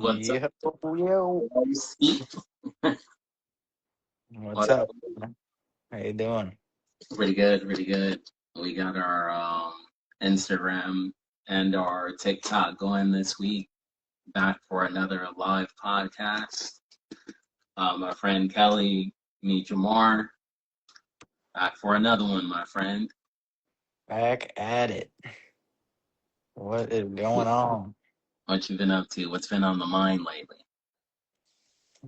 What's up? Yo, yo. What's What up? up? How you doing? Pretty good, pretty good. We got our Instagram and our TikTok going this week. Back for another live podcast. My friend Kelly, me Jamar, back for another one, my friend. Back at it. What is going on? What you been up to? What's been on the mind lately?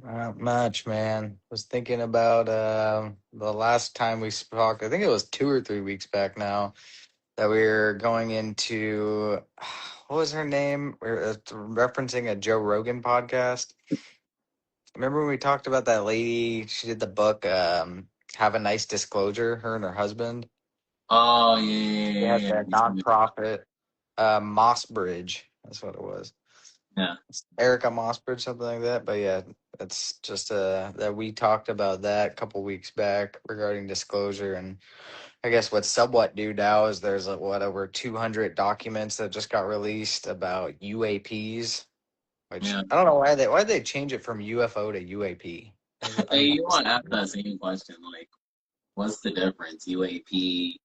Not much, man. Was thinking about the last time we spoke. I think it was 2 or 3 weeks back now that we were going into what was her name? We were referencing a Joe Rogan podcast. Remember when we talked about that lady? She did the book Have a Nice Disclosure, her and her husband. Oh They had yeah, that yeah, nonprofit Moss Bridge. That's what it was. yeah. Erica Mossbridge, something like that. But yeah, it's just that we talked about that a couple weeks back regarding disclosure. And I guess what's somewhat new now is there's over 200 documents that just got released about UAPs, which Yeah. I don't know why they change it from UFO to UAP. Hey, I'm you want to ask that same question? Like, what's the difference? UAP,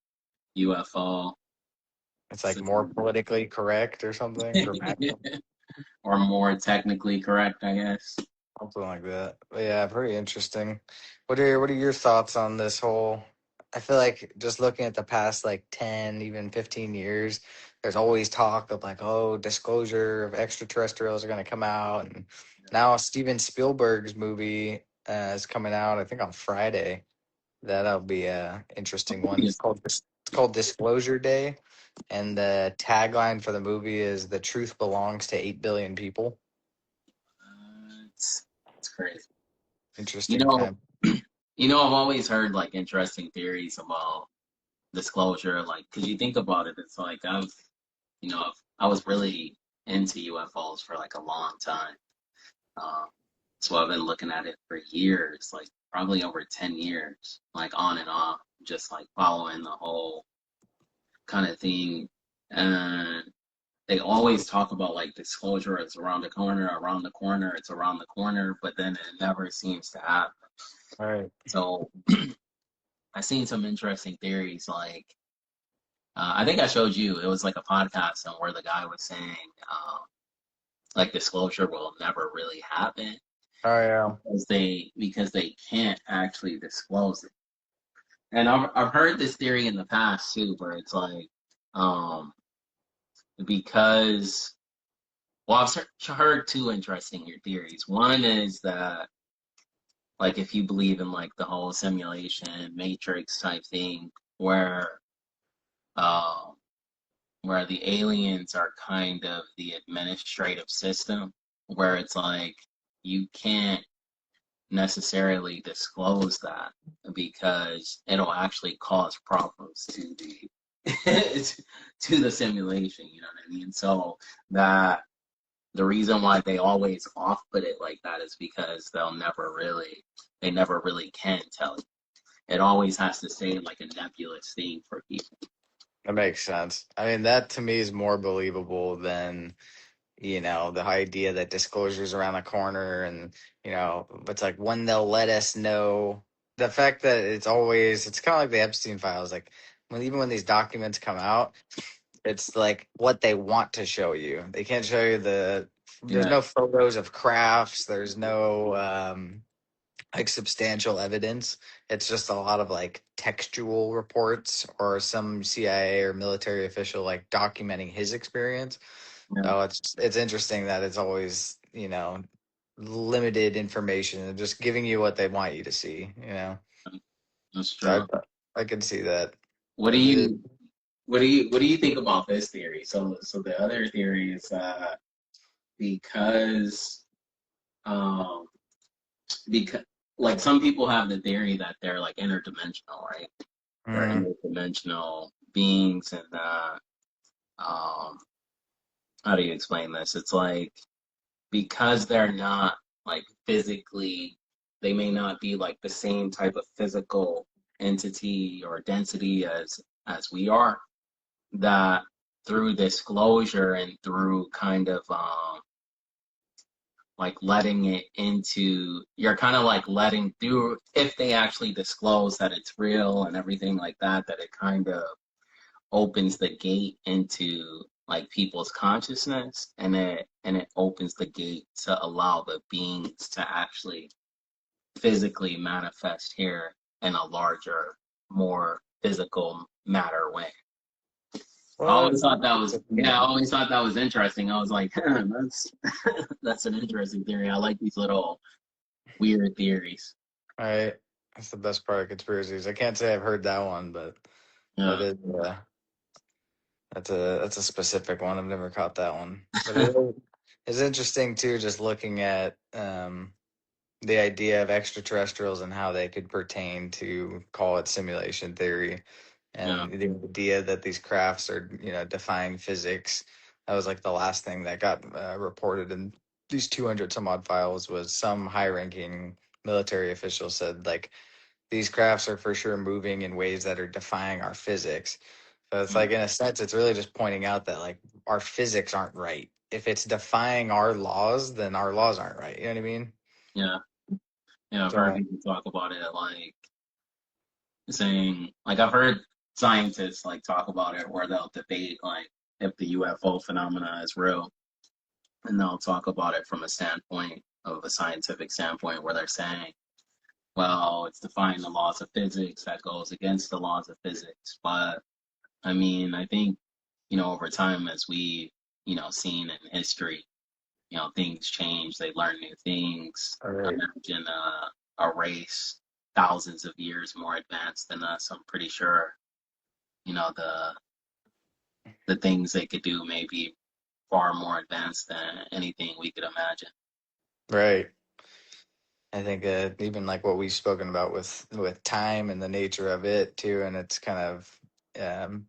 UFO? It's like more politically correct or something, dramatic, Or more technically correct, I guess. something like that. But yeah, pretty interesting. What are your thoughts on this whole? I feel like just looking at the past like 10, even 15 years, there's always talk of like, oh, disclosure of extraterrestrials are going to come out, and now Steven Spielberg's movie is coming out. I think on Friday. That'll be a interesting one. It's called Disclosure Day, and the tagline for the movie is "The truth belongs to 8 billion people." It's crazy. You Interesting know, time. I've always heard like interesting theories about disclosure. Like, cause you think about it, it's like I was really into UFOs for like a long time. Um, so I've been looking at it for years, like probably over 10 years, like on and off, just like following the whole kind of thing. And they always talk about like disclosure is around the corner, it's around the corner, but then it never seems to happen. All right. So I seen some interesting theories. Like I think I showed you. It was like a podcast and where the guy was saying like disclosure will never really happen Oh yeah. because they can't actually disclose it. And I've heard this theory in the past too, where it's like because well I've heard two interesting theories. One is that like if you believe in like the whole simulation matrix type thing where um where the aliens are kind of the administrative system, where it's like you can't necessarily disclose that because it'll actually cause problems to the to the simulation, you know what I mean? So that the reason why they always off put it like that is because they never really can tell you. It always has to stay like a nebulous thing for people. That makes sense. I mean, that to me is more believable than the idea that disclosure is around the corner, and it's like when they'll let us know. The fact that it's kind of like the Epstein files, like even when these documents come out, it's like what they want to show you. They can't show you there's Yeah. no photos of crafts. There's no like substantial evidence. It's just a lot of like textual reports or some CIA or military official like documenting his experience. Yeah. So it's interesting that it's always, limited information and just giving you what they want you to see. That's true. So I can see that. What do The- you what do you think about this theory? So the other theory is because um because like some people have the theory that they're like interdimensional, right? They're Mm, interdimensional beings and um how do you explain this? It's like because they're not like physically they may not be like the same type of physical entity or density as we are that through disclosure and through kind of like letting it into, you're kind of like letting through, if they actually disclose that it's real and everything like that, that it kind of opens the gate into like people's consciousness, and it opens the gate to allow the beings to actually physically manifest here in a larger, more physical matter way. I Well, always thought that was, yeah, I always thought that was interesting. I was like, that's that's an interesting theory. I like these little weird theories. right. That's the best part of conspiracies. I can't say I've heard that one, but that Yeah, is that's a specific one. I've never caught that one, but it's interesting too. Just looking at the idea of extraterrestrials and how they could pertain to call it simulation theory, yeah, and the idea that these crafts are defying physics. That was like the last thing that got reported in these 200 some odd files. Was some high ranking military official said like these crafts are for sure moving in ways that are defying our physics. So it's like, mm, in a sense, it's really just pointing out that like our physics aren't right. If it's defying our laws, then our laws aren't right. You know what I mean? yeah, yeah. I've heard So people talk about it, like saying, like I've heard scientists like talk about it, where they'll debate like if the UFO phenomena is real, and they'll talk about it from a standpoint of a scientific standpoint, where they're saying, well, it's defying the laws of physics, that goes against the laws of physics. But I mean, I think, over time, as we, seen in history, things change, they learn new things. all right. Imagine a race thousands of years more advanced than us. I'm pretty sure, the things they could do may be far more advanced than anything we could imagine. Right. I think even like what we've spoken about with time and the nature of it too, and it's kind of um,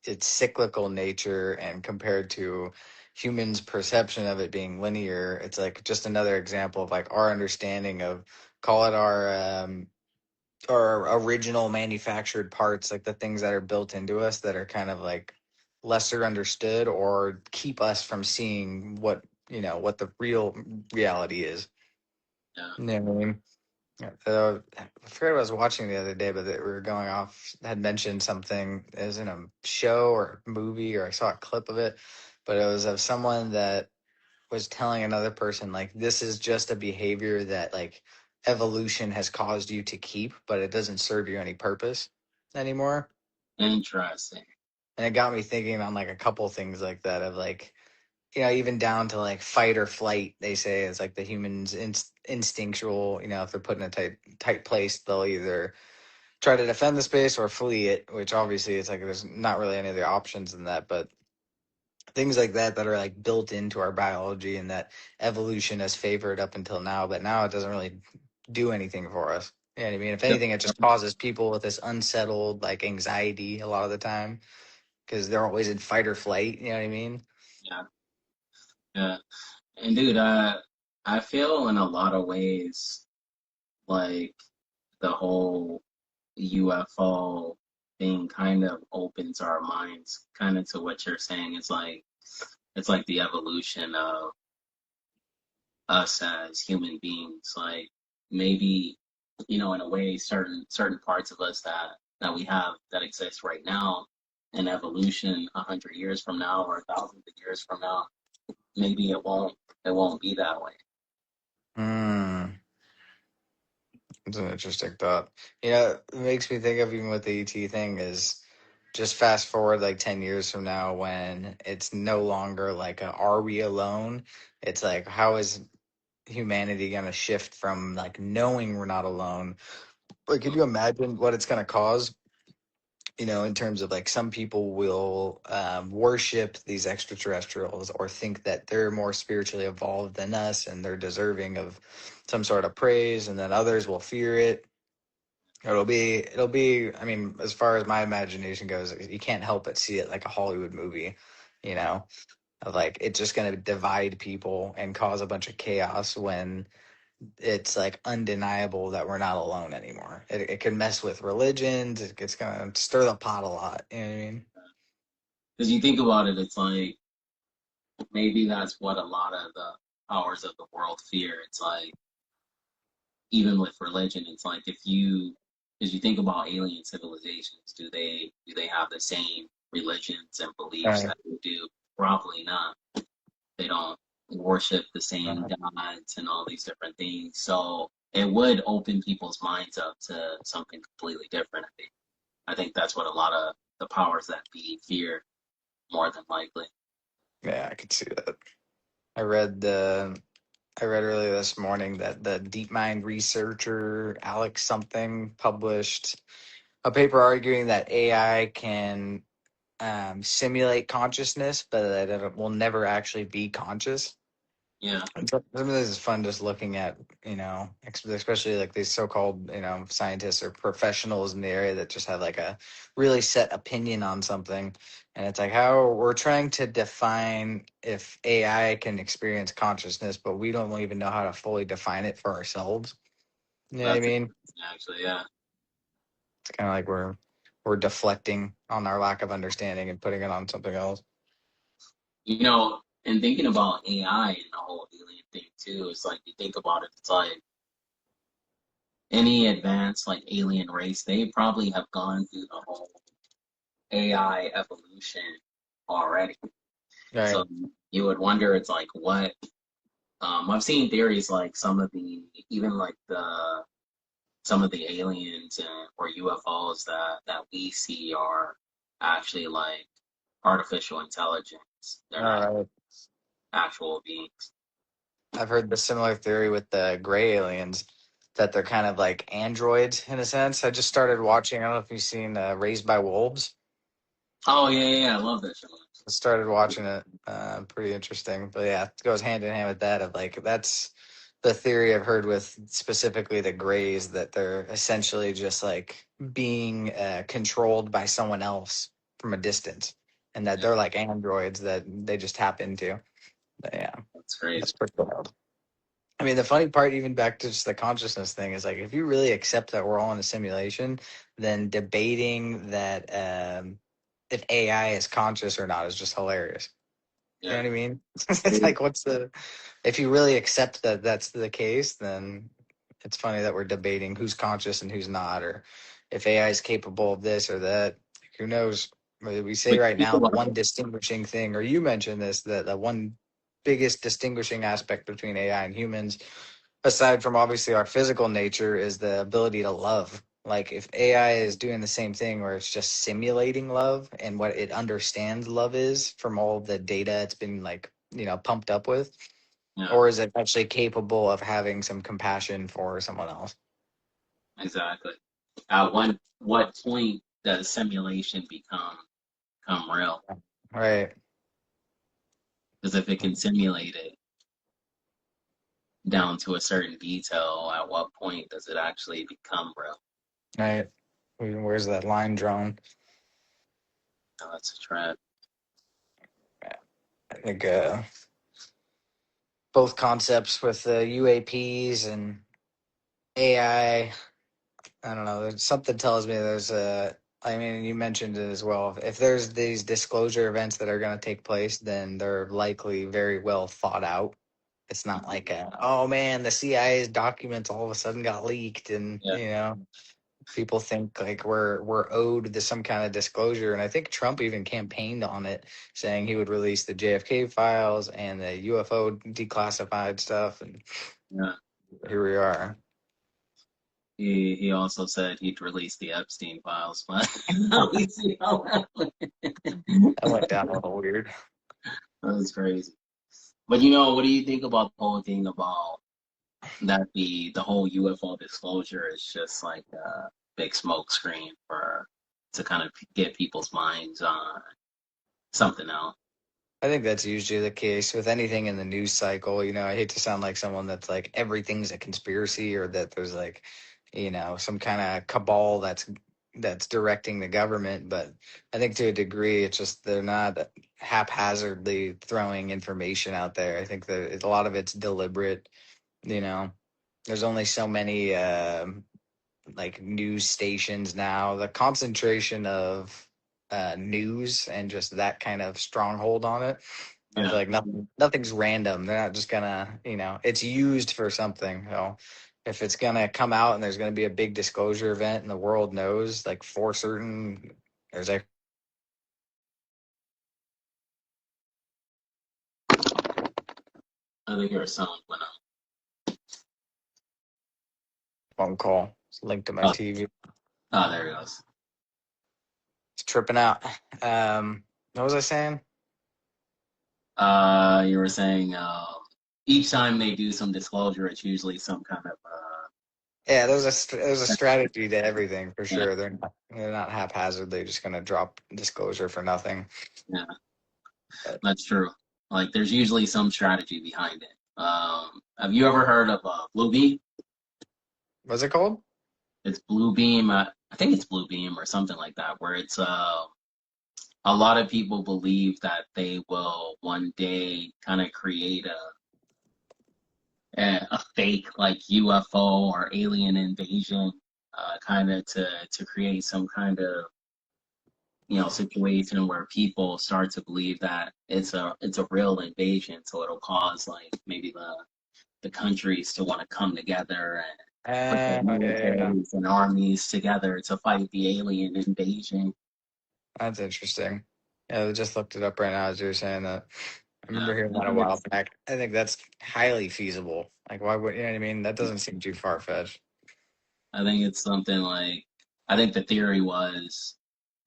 its cyclical nature, and compared to humans' perception of it being linear, it's like just another example of like our understanding of, call it our original manufactured parts, like the things that are built into us that are kind of like lesser understood or keep us from seeing what the real reality is. Yeah. You know what I mean? Yeah, I forget what I was watching the other day, but we were going off, had mentioned something. It was in a show or movie, or I saw a clip of it, but it was of someone that was telling another person, like, this is just a behavior that, like, evolution has caused you to keep, but it doesn't serve you any purpose anymore. Interesting. And it got me thinking on, like, a couple things like that, of, like, even down to like fight or flight, they say is like the human's instinctual. If they're put in a tight place, they'll either try to defend the space or flee it. Which obviously it's like there's not really any other options than that. But things like that are like built into our biology, and that evolution has favored up until now. But now it doesn't really do anything for us. You know what I mean? If Yep. anything, it just causes people with this unsettled like anxiety a lot of the time because they're always in fight or flight. You know what I mean? Yeah. Yeah. And dude, I feel in a lot of ways like the whole UFO thing kind of opens our minds kind of to what you're saying. It's like the evolution of us as human beings. Like maybe, in a way, certain parts of us that we have that exist right now in evolution 100 years from now or thousands of years from now, maybe it won't be that way. Hmm. It's an interesting thought. It makes me think of, even with the ET thing, is just fast forward like 10 years from now, when it's no longer like are we alone? It's like, how is humanity going to shift from like knowing we're not alone? Like, could you imagine what it's going to cause? In terms of like, some people will worship these extraterrestrials or think that they're more spiritually evolved than us and they're deserving of some sort of praise, and then others will fear it. It'll be, I mean, as far as my imagination goes, you can't help but see it like a Hollywood movie, you know, of like it's just going to divide people and cause a bunch of chaos, when it's like undeniable that we're not alone anymore. It can mess with religions. It's going to stir the pot a lot. You know what I mean? Because you think about it, it's like maybe that's what a lot of the powers of the world fear. It's like even with religion, it's like if you, as you think about alien civilizations, do they have the same religions and beliefs Right. that we do? Probably not. They don't worship the same Uh, gods and all these different things. So it would open people's minds up to something completely different. I think that's what a lot of the powers that be fear more than likely. yeah, I could see that. I read the I read earlier this morning that the DeepMind researcher Alex something published a paper arguing that AI can simulate consciousness, but that it will never actually be conscious. Yeah, And so some of this is fun just looking at, especially like these so-called, scientists or professionals in the area that just have like a really set opinion on something. And it's like how we're trying to define if AI can experience consciousness, but we don't even know how to fully define it for ourselves. You know what I that's mean? actually, yeah. It's kind of like we're deflecting on our lack of understanding and putting it on something else. And thinking about AI and the whole alien thing too, it's like you think about it, it's like any advanced like alien race, they probably have gone through the whole AI evolution already. Right. So you would wonder, it's like what I've seen theories like some of the even like the some of the aliens or UFOs that we see are actually like artificial intelligence. They're All not right. actual beings. I've heard the similar theory with the gray aliens that they're kind of like androids in a sense. I just started watching. I don't know if you've seen Raised by Wolves. Oh yeah, yeah, yeah, I love that show. I started watching it. Pretty interesting, but yeah, it goes hand in hand with that. Of like that's the theory I've heard with specifically the grays that they're essentially just like being controlled by someone else from a distance, and that Yeah, they're like androids that they just tap into. But yeah, that's that's crazy. pretty wild. I mean, the funny part, even back to just the consciousness thing, is like if you really accept that we're all in a simulation, then debating that if AI is conscious or not is just hilarious. You know Yeah. what I mean? It's like, what's the if you really accept that that's the case, then it's funny that we're debating who's conscious and who's not, or if AI is capable of this or that. Who knows? We say But right think now the about one it. distinguishing thing, or you mentioned this, that the one biggest distinguishing aspect between AI and humans, aside from obviously our physical nature, is the ability to love. Like if AI is doing the same thing where it's just simulating love and what it understands love is from all the data it's been like, pumped up with, Yeah, or is it actually capable of having some compassion for someone else? exactly. At what point does simulation become real? Right. Because if it can simulate it down to a certain detail, at what point does it actually become real? Right. Where's that line drawn? Oh, that's a trap. I think both concepts with the UAPs and AI. I don't know. There's something tells me there's a. I mean, you mentioned it as well. If there's these disclosure events that are going to take place, then they're likely very well thought out. It's not like oh man, the CIA's documents all of a sudden got leaked, and Yeah, people think like we're owed some kind of disclosure. And I think Trump even campaigned on it, saying he would release the JFK files and the UFO declassified stuff. And yeah. here we are. He also said he'd release the Epstein files, but we see how that went. That went down a little weird. That was crazy. But what do you think about the whole thing about that the whole UFO disclosure is just like a big smoke screen for to kind of get people's minds on something else. I think that's usually the case with anything in the news cycle. I hate to sound like someone that's like everything's a conspiracy or that there's like, some kind of cabal that's directing the government. But I think to a degree, it's just they're not haphazardly throwing information out there. I think that a lot of it's deliberate. You know, there's only so many like news stations now. The concentration of news and just that kind of stronghold on it I feel Yeah. like nothing's random. They're not just gonna, it's used for something. So if it's gonna come out and there's gonna be a big disclosure event and the world knows, like for certain, there's a I think your sound went phone call. It's linked to my out. TV. Oh, there it goes. It's tripping out. What was I saying? You were saying each time they do some disclosure, it's usually some kind of Yeah, there's a strategy to everything for yeah, sure. They're not haphazardly just gonna drop disclosure for nothing. yeah, But that's true. Like there's usually some strategy behind it. Have you ever heard of Blue Beam? what's it called? It's Blue Beam. I think it's Blue Beam or something like that, where it's a lot of people believe that they will one day kind of create a fake like UFO or alien invasion, kind of to create some kind of situation where people start to believe that it's a real invasion, so it'll cause like maybe the countries to want to come together and put their Yeah, yeah. militaries and armies together to fight the alien invasion. That's interesting. Yeah, I just looked it up right now as you were saying that. I Yeah, remember hearing I that a think while it's back. I think that's highly feasible. Like, why would, you know what I mean? That doesn't seem too far fetched. I think it's something like I think the theory was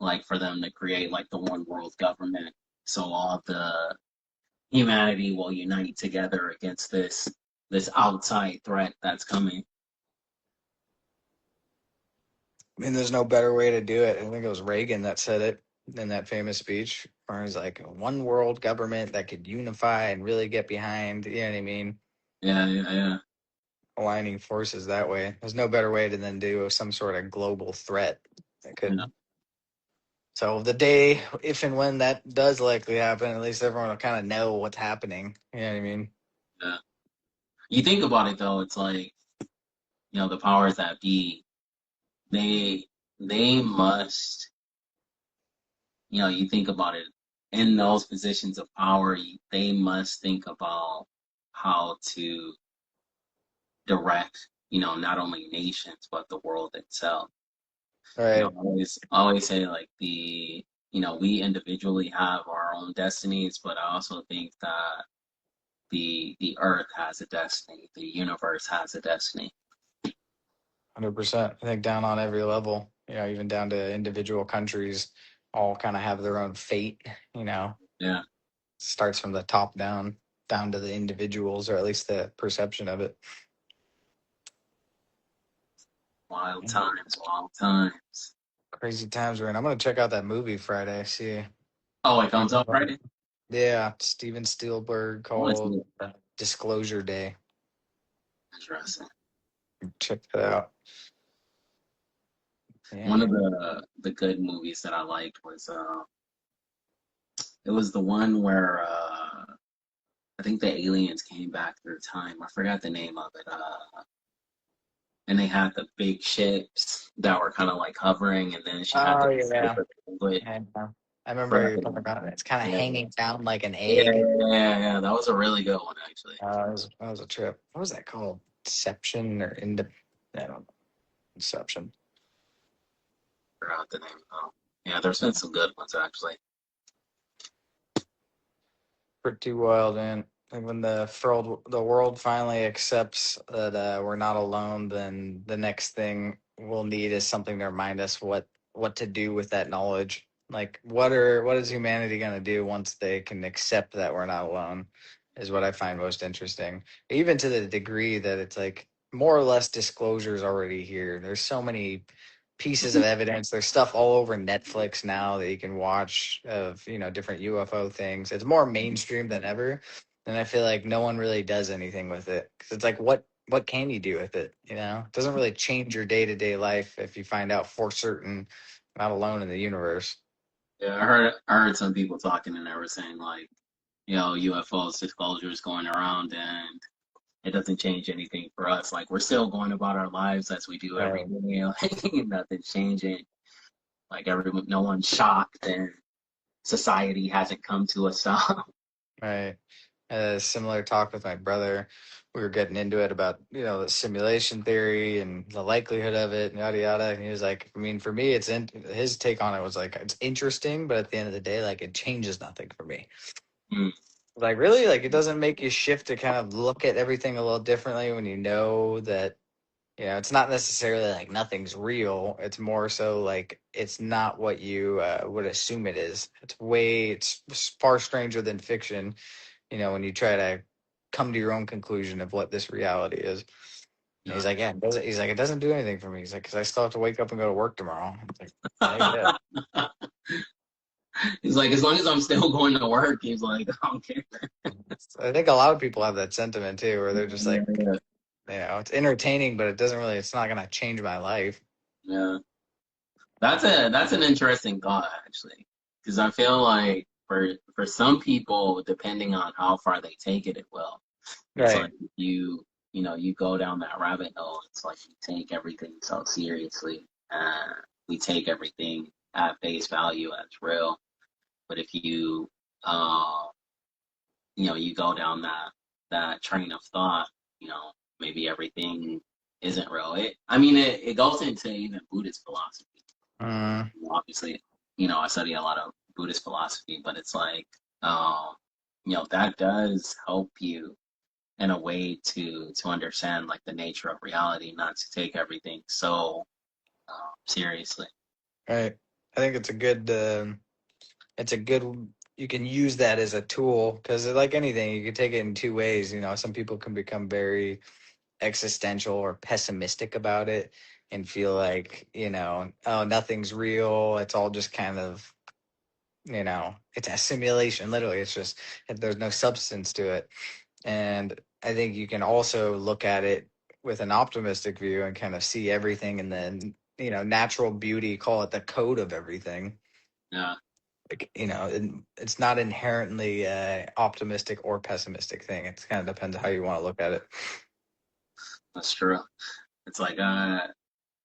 like for them to create like the one world government, so all the humanity will unite together against this outside threat that's coming. I mean, there's no better way to do it. I think it was Reagan that said it in that famous speech, where he's like, one world government that could unify and really get behind, you know what I mean? Yeah, yeah, yeah. Aligning forces that way. There's no better way to then do some sort of global threat that Yeah, could. So the day, if and when that does likely happen, at least everyone will kind of know what's happening. You know what I mean? yeah. You think about it though, it's like, the powers that be, they they must, you think about it, in those positions of power, they must think about how to direct, not only nations but the world itself. Right. I always say like we individually have our own destinies, but I also think that the earth has a destiny, the universe has a destiny. 100%. I think down on every level, even down to individual countries, all kind of have their own fate. You know, Yeah, starts from the top down to the individuals, or at least the perception of it. wild Mhm. times, wild times. Crazy times we're in. I'm gonna check out that movie Friday. See, Oh, it comes out Friday? yeah, Steven Spielberg I want to see called it. Disclosure Day. Interesting. Check that out. Yeah, One of man. the good movies that I liked was it was the one where I think the aliens came back through time. I forgot the name of it. And they had the big ships that were kind of like hovering, and then she had Oh to yeah. decipher the language. Yeah, I remember Forgot you're the talking name. about it. It's kind of Yeah, hanging down like an yeah, egg. yeah, yeah. That was a really good one, actually. That was a trip. What was that called? Deception or I don't know. Deception. Forgot the name though. Yeah, there's been some good ones actually. Pretty wild, man. And when the world finally accepts that we're not alone, then the next thing we'll need is something to remind us what to do with that knowledge. Like what is humanity gonna do once they can accept that we're not alone? Is what I find most interesting. Even to the degree that it's like more or less disclosures already here. There's so many pieces of evidence. There's stuff all over Netflix now that you can watch of, different UFO things. It's more mainstream than ever. And I feel like no one really does anything with it. Cause it's like, what can you do with it? It doesn't really change your day to day life if you find out for certain not alone in the universe. Yeah, I heard some people talking and they were saying like, UFOs disclosures going around and it doesn't change anything for us. Like we're still going about our lives as we do every Right. day. Like nothing's changing. Like no one's shocked and society hasn't come to a stop. Right. Similar talk with my brother. We were getting into it about, the simulation theory and the likelihood of it and yada yada. And he was like, I mean, for me, his take on it was like, it's interesting, but at the end of the day, like it changes nothing for me. Mm, Like, really? Like, it doesn't make you shift to kind of look at everything a little differently when you know that, it's not necessarily like nothing's real. It's more so like it's not what you would assume it is. It's far stranger than fiction, when you try to come to your own conclusion of what this reality is. And yeah. he's like, yeah, he's like, it doesn't do anything for me. He's like, because I still have to wake up and go to work tomorrow. I'm like, yeah, yeah. He's like, as long as I'm still going to work, he's like, I don't care. I think a lot of people have that sentiment too, where they're just Yeah, like, yeah, it's entertaining, but it's not going to change my life. yeah. That's an interesting thought actually, because I feel like for some people, depending on how far they take it, it will. It's Right. like you go down that rabbit hole. It's like you take everything so seriously. We take everything at face value as real. But if uh, you go down that train of thought, maybe everything isn't real. It goes into even Buddhist philosophy. Mm, Obviously, I study a lot of Buddhist philosophy, but it's like, um, that does help you in a way to understand like the nature of reality, not to take everything so seriously. right. I think it's a good, you can use that as a tool because like anything, you can take it in two ways. Some people can become very existential or pessimistic about it and feel like, oh, nothing's real. It's all just kind of, it's a simulation. Literally, it's just, there's no substance to it. And I think you can also look at it with an optimistic view and kind of see everything and then, natural beauty, call it the code of everything. Yeah, Like, it's not inherently optimistic or pessimistic thing. It kind of depends how you want to look at it. that's true. It's like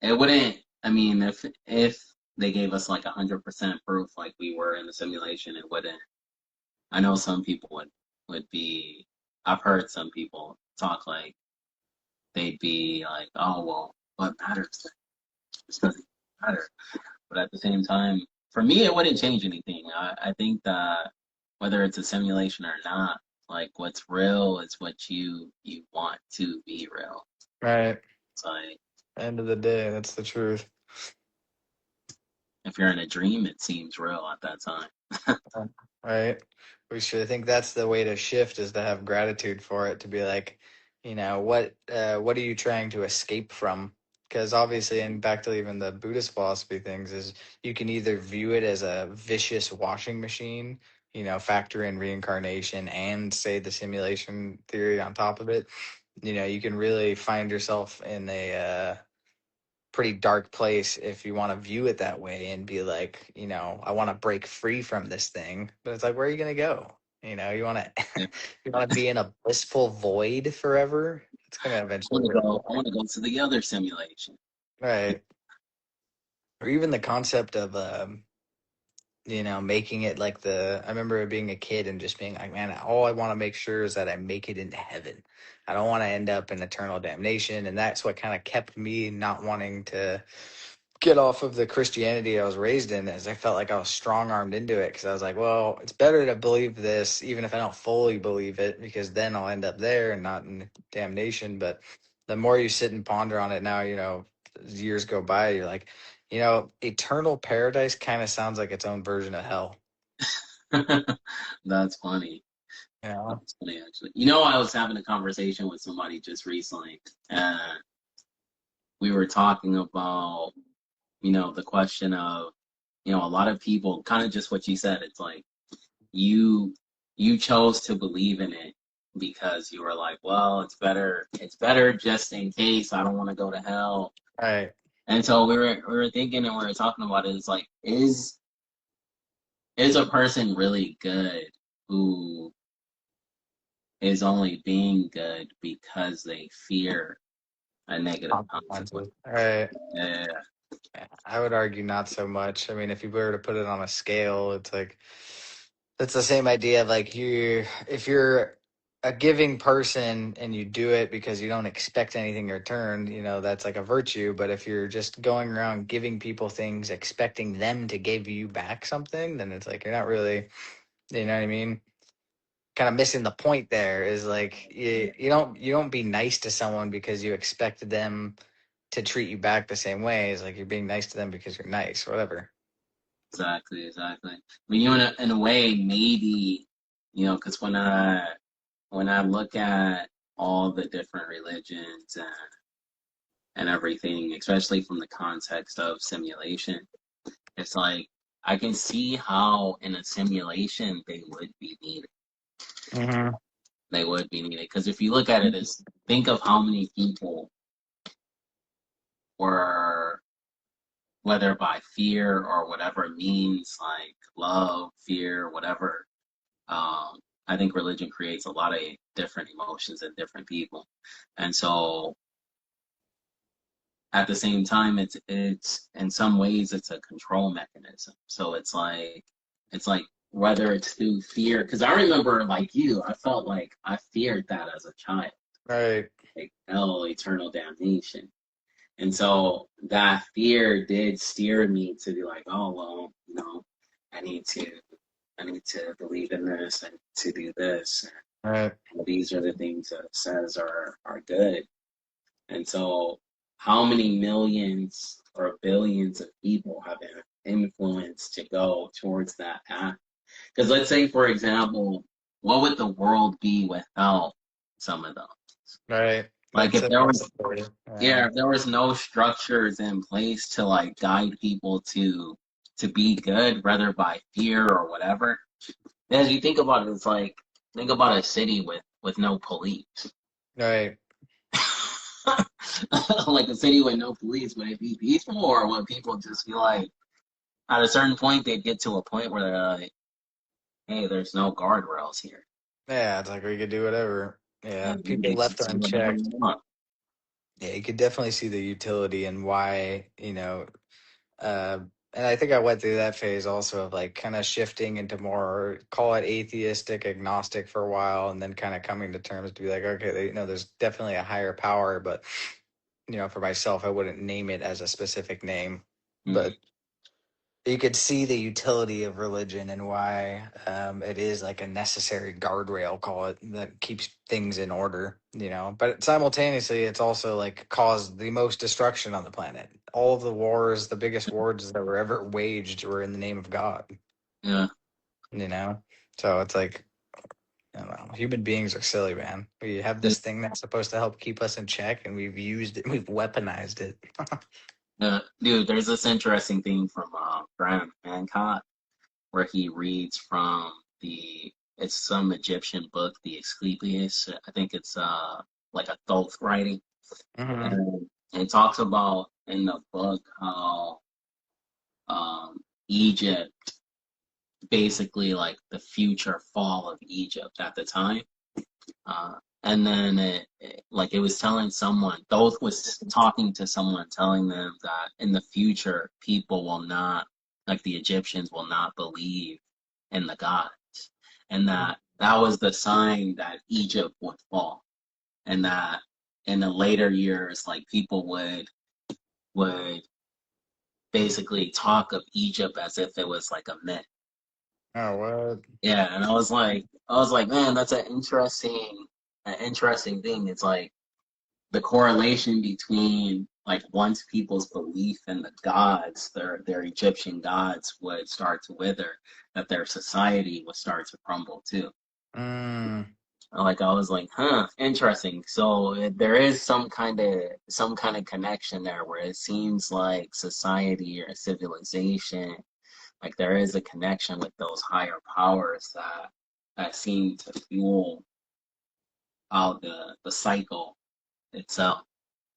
it wouldn't. I mean, if they gave us like 100% proof, like we were in the simulation, it wouldn't. I know some people would be. I've heard some people talk like they'd be like, "Oh well, what matters? This doesn't matter." But at the same time, for me, it wouldn't change anything. I think that whether it's a simulation or not, like what's real is what you want to be real. Right. It's like End of the day, that's the truth. if you're in a dream, it seems real at that time. Right. We should, I think that's the way to shift is to have gratitude for it, to be like, what are you trying to escape from? Because obviously, and back to even the Buddhist philosophy things, is you can either view it as a vicious washing machine, factor in reincarnation and say the simulation theory on top of it. You can really find yourself in a pretty dark place if you want to view it that way and be like, I want to break free from this thing. But it's like, where are you going to go? You want to you want to be in a blissful void forever? It's going to eventually get I want to go to the other simulation. right. Or even the concept of making it like I remember being a kid and just being like, man, all I want to make sure is that I make it into heaven. I don't want to end up in eternal damnation. And that's what kind of kept me not wanting to get off of the Christianity I was raised in, as I felt like I was strong armed into it because I was like, well, it's better to believe this even if I don't fully believe it because then I'll end up there and not in damnation. But the more you sit and ponder on it now, as years go by, you're like, eternal paradise kind of sounds like its own version of hell. That's funny. Yeah. That's funny, actually. I was having a conversation with somebody just recently, and we were talking about, the question of, a lot of people, kind of just what you said. It's like you you chose to believe in it because you were like, well, it's better just in case I don't want to go to hell. Right. And so we were thinking and we were talking about it. It's like, is a person really good who is only being good because they fear a negative consequence? Consequences. Right. Yeah, I would argue not so much. I mean, if you were to put it on a scale, it's like That's the same idea of like if you're a giving person and you do it because you don't expect anything in return, that's like a virtue. But if you're just going around giving people things, expecting them to give you back something, then it's like you're not really, you know what I mean? Kind of missing the point there is like you don't be nice to someone because you expect them to treat you back the same way. It's like you're being nice to them because you're nice, whatever. Exactly, exactly. I mean, in a way, maybe, because when I look at all the different religions and everything, especially from the context of simulation, it's like I can see how in a simulation they would be needed. Hmm. They would be needed because if you look at it as think of how many people were, whether by fear or whatever means, like love, fear, whatever. I think religion creates a lot of different emotions in different people, and so at the same time, it's in some ways it's a control mechanism. So it's like whether it's through fear, because I remember like you, I felt like I feared that as a child, Right. like hell, eternal damnation. And so that fear did steer me to be like, oh well, I need to I need to believe in this and to do this. Right. And these are the things that it says are good. And so how many millions or billions of people have been influenced to go towards that path? Because let's say, for example, what would the world be without some of them? Right. Like That's if it. there That's was the story. Yeah, if there was no structures in place to like guide people to be good, whether by fear or whatever. As you think about it, it's like think about a city with no police. Right. Like a city with no police, would it be peaceful or would people just be like at a certain point they'd get to a point where they're like, hey, there's no guardrails here. Yeah, it's like we could do whatever. Yeah, And people we left can do whatever we unchecked. want. Yeah, you could definitely see the utility and why, uh, and I think I went through that phase also of like kind of shifting into more, call it atheistic, agnostic for a while, and then kind of coming to terms to be like, okay, there's definitely a higher power, but for myself, I wouldn't name it as a specific name, Mm, but you could see the utility of religion and why it is like a necessary guardrail, call it, that keeps things in order, But simultaneously, it's also like caused the most destruction on the planet. All of the wars, the biggest wars that were ever waged, were in the name of God, yeah. you know? So it's like, I don't know. Human beings are silly, man. We have Dude, this thing that's supposed to help keep us in check, and we've used it, we've weaponized it. dude, there's this interesting thing from Graham Hancock where he reads from it's some Egyptian book, the Asclepius. I think it's like a Thoth writing. Hmm. And it talks about in the book how Egypt, basically like the future fall of Egypt at the time. And then like it was telling someone, Thoth was talking to someone, telling them that in the future, people will not, like the Egyptians will not believe in the gods. And that was the sign that Egypt would fall. And that in the later years, like people would basically talk of Egypt as if it was like a myth. Oh, what? Yeah, and I was like, man, that's an interesting thing. It's like the correlation between like once people's belief in the gods, their Egyptian gods would start to wither, that their society would start to crumble too. Mm. Like I was like, huh, interesting. So there is some kind of connection there where it seems like society or civilization, like there is a connection with those higher powers that seem to fuel out the cycle itself.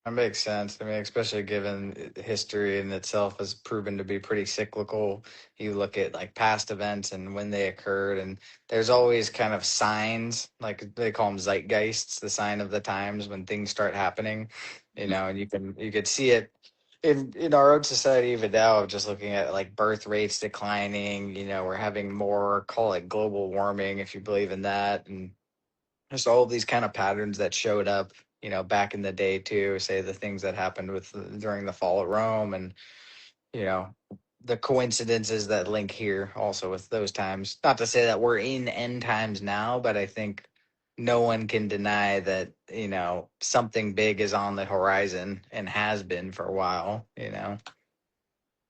That makes sense. I mean, especially given history in itself has proven to be pretty cyclical. You look at like past events and when they occurred, and there's always kind of signs, like they call them zeitgeists, the sign of the times when things start happening, and you could see it. in our own society even now, just looking at like birth rates declining, we're having more, call it global warming if you believe in that, and just all of these kind of patterns that showed up, back in the day too, say the things that happened with during the fall of Rome, and you know the coincidences that link here also with those times. Not to say that we're in end times now, but I think no one can deny that something big is on the horizon and has been for a while.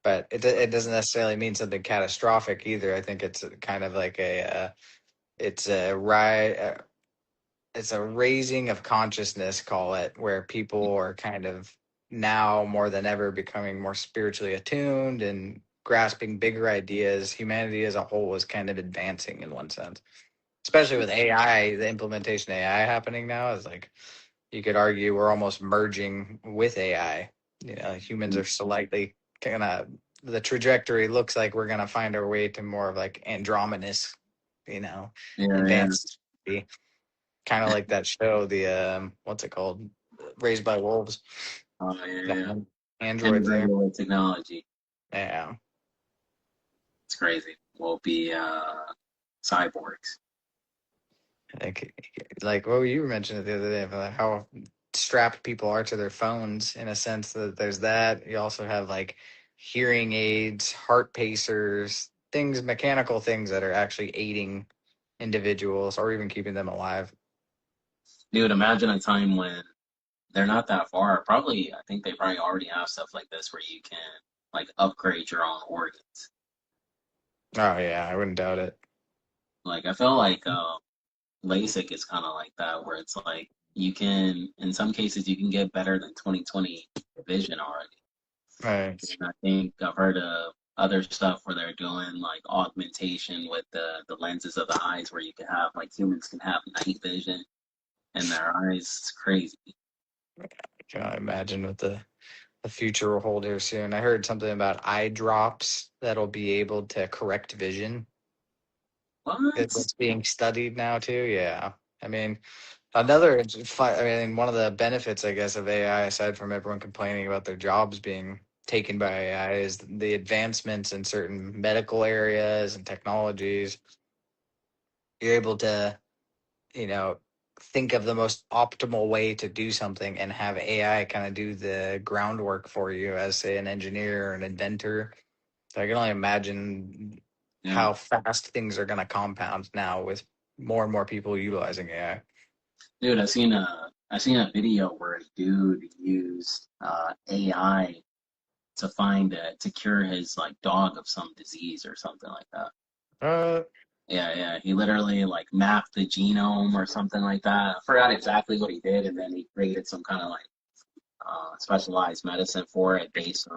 But it doesn't necessarily mean something catastrophic either. I think it's kind of like it's a right it's a raising of consciousness, call it, where people are kind of now more than ever becoming more spiritually attuned and grasping bigger ideas. Humanity as a whole is kind of advancing in one sense, especially with AI. The implementation of AI happening now is like, you could argue we're almost merging with AI. Humans are slightly kind of, the trajectory looks like we're going to find our way to more of like androgynous, Yeah, advanced, kind of like that show, the what's it called, Raised by Wolves. The yeah. androids there. Android technology. Yeah, It's crazy. We'll be cyborgs. like what you mentioned the other day about how strapped people are to their phones, in a sense that there's that. You also have like hearing aids, heart pacers, things, mechanical things that are actually aiding individuals or even keeping them alive. Dude, imagine a time when they're not that far. Probably, I think they probably already have stuff like this where you can like upgrade your own organs. Oh yeah, I wouldn't doubt it. Like I feel like LASIK is kind of like that, where it's like you can, in some cases, you can get better than 20/20 vision already. Right. And I think I've heard of other stuff where they're doing like augmentation with the lenses of the eyes, where you can have like humans can have night vision in their eyes. It's crazy. Can I imagine what the future will hold here soon? I heard something about eye drops that'll be able to correct vision. What? It's being studied now too. Yeah. I mean, another, I mean, one of the benefits, I guess, of AI, aside from everyone complaining about their jobs being taken by AI, is the advancements in certain medical areas and technologies. You're able to, you know, think of the most optimal way to do something and have AI kind of do the groundwork for you as, say, an engineer or an inventor. So I can only imagine Yeah. how fast things are going to compound now with more and more people utilizing AI. Dude, I seen a video where a dude used AI to cure his like dog of some disease or something like that. Uh, Yeah, yeah. He literally like mapped the genome or something like that. I forgot exactly what he did, and then he created some kind of like specialized medicine for it based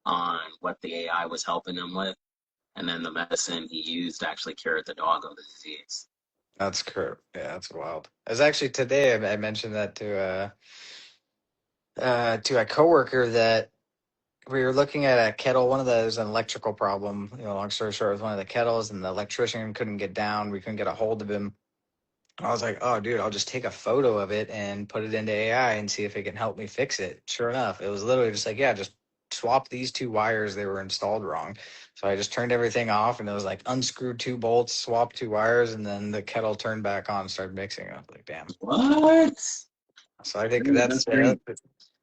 on what the AI was helping him with, and then the medicine he used actually cured the dog of the disease. that's correct. Yeah, that's wild. As actually today, I mentioned that to a coworker that we were looking at a kettle. One of those, an electrical problem. Long story short, with one of the kettles, and the electrician couldn't get down. We couldn't get a hold of him. I was like, oh, dude, I'll just take a photo of it and put it into AI and see if it can help me fix it. Sure enough, it was literally just like, yeah, just swap these two wires. They were installed wrong. So I just turned everything off and it was like unscrewed two bolts, swap two wires, and then the kettle turned back on and started mixing. I was like, damn. What? So I think Dude, that's that's crazy.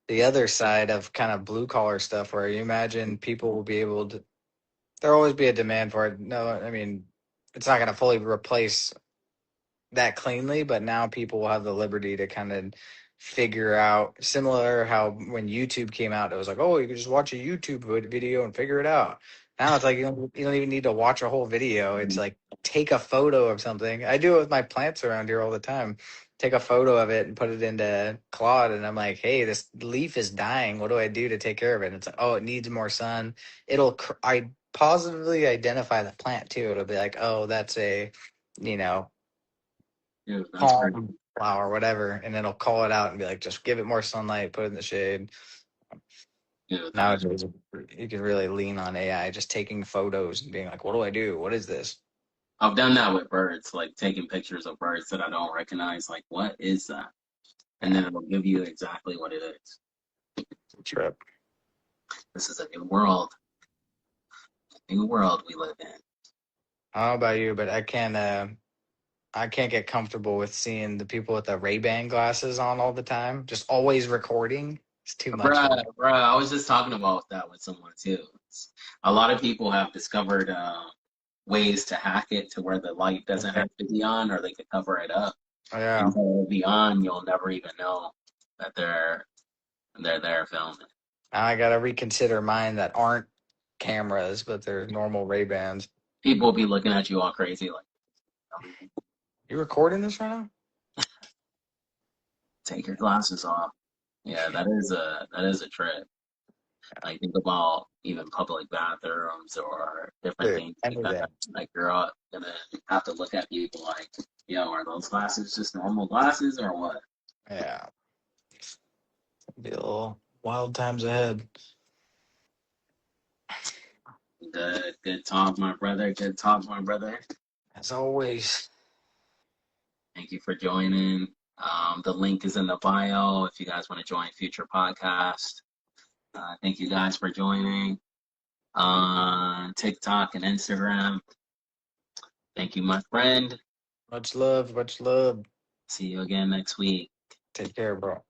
the other side of kind of blue collar stuff where you imagine people will be able to, there'll always be a demand for it. No, I mean, it's not going to fully replace that cleanly, but now people will have the liberty to kind of figure out, similar how when YouTube came out, it was like, oh, you can just watch a YouTube video and figure it out. Now it's like you don't even need to watch a whole video. It's like take a photo of something. I do it with my plants around here all the time. Take a photo of it and put it into Claude, and I'm like, hey, this leaf is dying. What do I do to take care of it? And it's like, oh, it needs more sun. I positively identify the plant too. It'll be like, oh, that's a, you know, Dude, that's crazy. palm flower, whatever, and it'll call it out and be like, just give it more sunlight, put it in the shade. Dude, that is. Nowadays, you can really lean on AI, just taking photos and being like, what do I do? What is this? I've done that with birds, like taking pictures of birds that I don't recognize. Like, what is that? And Yeah, then it'll give you exactly what it is. trip. This is a new world we live in. I don't know about you, but I can't get comfortable with seeing the people with the Ray-Ban glasses on all the time, just always recording. It's too much for Bruh, me. bruh, I was just talking about that with someone too. A lot of people have discovered ways to hack it to where the light doesn't Yeah. have to be on, or they could cover it up. Yeah. And so it'll be on, you'll never even know that they're there filming. I gotta reconsider mine that aren't cameras, but they're normal Ray-Bans. People will be looking at you all crazy, like, You recording this right now? take your glasses off. Yeah, that is a trip. Like think about even public bathrooms or different Dude, things like that. anything. Like you're all gonna have to look at people like, yo, are those glasses just normal glasses or what? Yeah. Be a little wild times ahead. Good talk, my brother. Good talk, my brother. As always. Thank you for joining. The link is in the bio if you guys want to join future podcasts. Thank you guys for joining on TikTok and Instagram. Thank you, my friend. Much love, much love. See you again next week. Take care, bro.